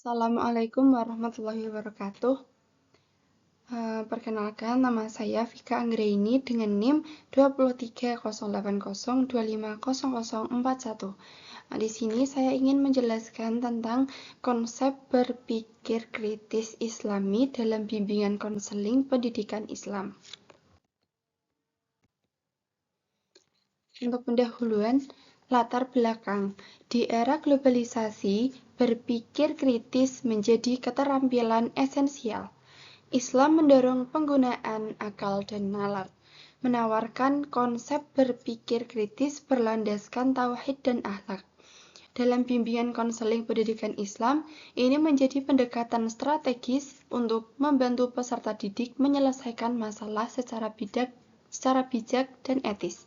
Assalamualaikum warahmatullahi wabarakatuh. Perkenalkan, nama saya Vika Anggraini dengan NIM 23080250041. Di sini saya ingin menjelaskan tentang konsep berpikir kritis Islami dalam bimbingan konseling pendidikan Islam. Untuk pendahuluan, latar belakang. Di era globalisasi, berpikir kritis menjadi keterampilan esensial. Islam mendorong penggunaan akal dan nalar, menawarkan konsep berpikir kritis berlandaskan tauhid dan akhlak. Dalam bimbingan konseling pendidikan Islam, ini menjadi pendekatan strategis untuk membantu peserta didik menyelesaikan masalah secara bijak dan etis.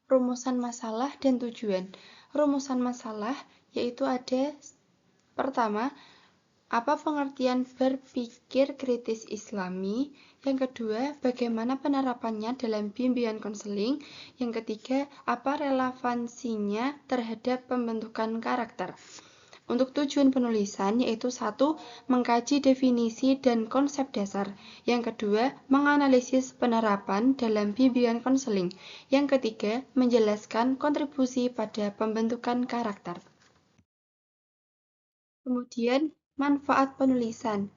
Rumusan masalah dan tujuan. Rumusan masalah yaitu ada pertama, apa pengertian berpikir kritis Islami? Yang kedua, bagaimana penerapannya dalam bimbingan konseling? Yang ketiga, apa relevansinya terhadap pembentukan karakter? Untuk tujuan penulisan yaitu 1. Mengkaji definisi dan konsep dasar. Yang kedua, menganalisis penerapan dalam bimbingan konseling. Yang ketiga, menjelaskan kontribusi pada pembentukan karakter. Kemudian, manfaat penulisan.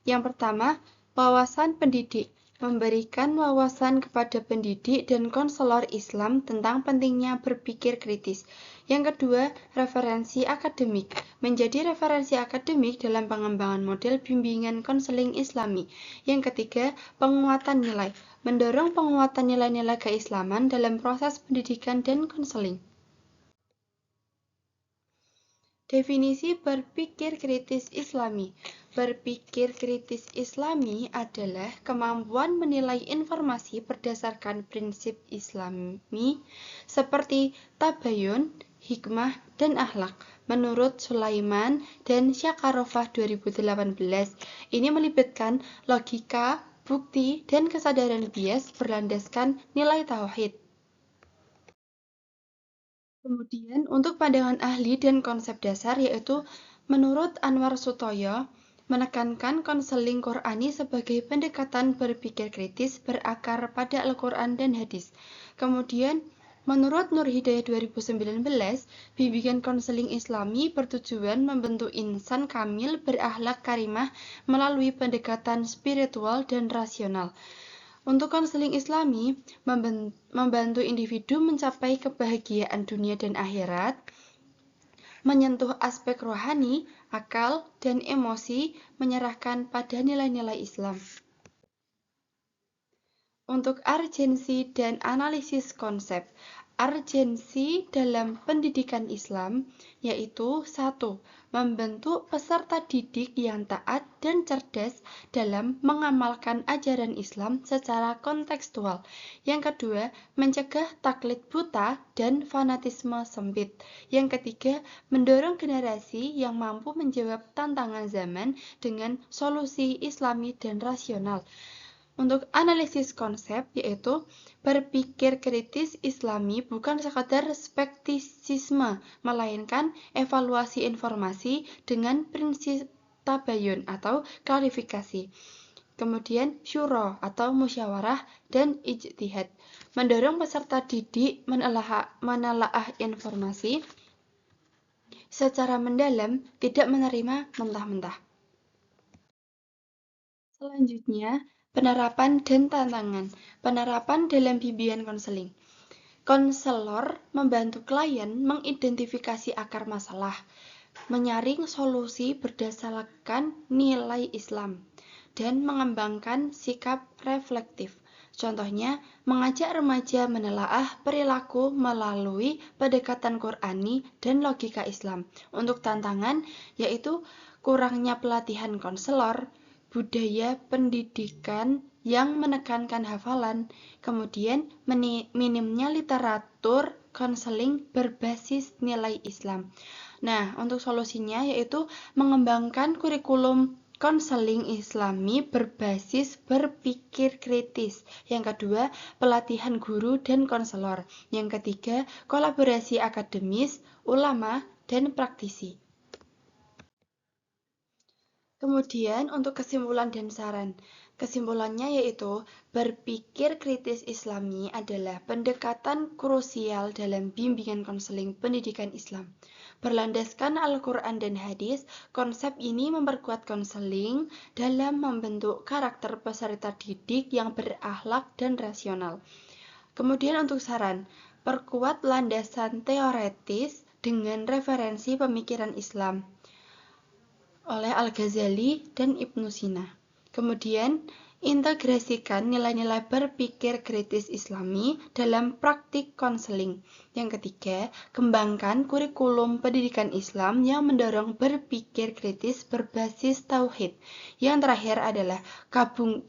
Yang pertama, wawasan pendidik. Memberikan wawasan kepada pendidik dan konselor Islam tentang pentingnya berpikir kritis. Yang kedua, referensi akademik. Menjadi referensi akademik dalam pengembangan model bimbingan konseling Islami. Yang ketiga, penguatan nilai. Mendorong penguatan nilai-nilai keislaman dalam proses pendidikan dan konseling. Definisi berpikir kritis Islami. Berpikir kritis Islami adalah kemampuan menilai informasi berdasarkan prinsip Islami seperti tabayun, hikmah, dan akhlak. Menurut Sulaiman dan Syakarovah 2018, ini melibatkan logika, bukti, dan kesadaran bias berlandaskan nilai tauhid. Kemudian untuk pandangan ahli dan konsep dasar yaitu menurut Anwar Sutoyo menekankan konseling Qur'ani sebagai pendekatan berpikir kritis berakar pada Al-Quran dan hadis. Kemudian menurut Nur Hidayah 2019, bimbingan konseling Islami bertujuan membentuk insan kamil berakhlak karimah melalui pendekatan spiritual dan rasional. Untuk konseling Islami, membantu individu mencapai kebahagiaan dunia dan akhirat, menyentuh aspek rohani, akal, dan emosi, menyerahkan pada nilai-nilai Islam. Untuk urgensi dan analisis konsep. Urgensi dalam pendidikan Islam yaitu 1. Membentuk peserta didik yang taat dan cerdas dalam mengamalkan ajaran Islam secara kontekstual. Yang kedua, mencegah taklid buta dan fanatisme sempit. Yang ketiga, mendorong generasi yang mampu menjawab tantangan zaman dengan solusi Islami dan rasional. Untuk analisis konsep yaitu berpikir kritis Islami bukan sekadar skeptisisme, melainkan evaluasi informasi dengan prinsip tabayun atau klarifikasi. Kemudian syuro atau musyawarah dan ijtihad. Mendorong peserta didik menelaah informasi secara mendalam, tidak menerima mentah-mentah. Selanjutnya, penerapan dan tantangan. Penerapan dalam bimbingan konseling. Konselor membantu klien mengidentifikasi akar masalah, menyaring solusi berdasarkan nilai Islam, dan mengembangkan sikap reflektif. Contohnya, mengajak remaja menelaah perilaku melalui pendekatan Qur'ani dan logika Islam. Untuk tantangan, yaitu kurangnya pelatihan konselor, budaya pendidikan yang menekankan hafalan, kemudian minimnya literatur konseling berbasis nilai Islam. Nah, untuk solusinya yaitu mengembangkan kurikulum konseling Islami berbasis berpikir kritis. Yang kedua, pelatihan guru dan konselor. Yang ketiga, kolaborasi akademis, ulama, dan praktisi. Kemudian untuk kesimpulan dan saran. Kesimpulannya yaitu berpikir kritis Islami adalah pendekatan krusial dalam bimbingan konseling pendidikan Islam. Berlandaskan Al-Quran dan hadis, konsep ini memperkuat konseling dalam membentuk karakter peserta didik yang berakhlak dan rasional. Kemudian untuk saran, perkuat landasan teoretis dengan referensi pemikiran Islam oleh Al-Ghazali dan Ibnu Sina. Kemudian, integrasikan nilai-nilai berpikir kritis Islami dalam praktik konseling. Yang ketiga, kembangkan kurikulum pendidikan Islam yang mendorong berpikir kritis berbasis tauhid. Yang terakhir adalah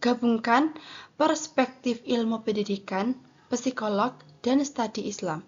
gabungkan perspektif ilmu pendidikan, psikolog, dan studi Islam.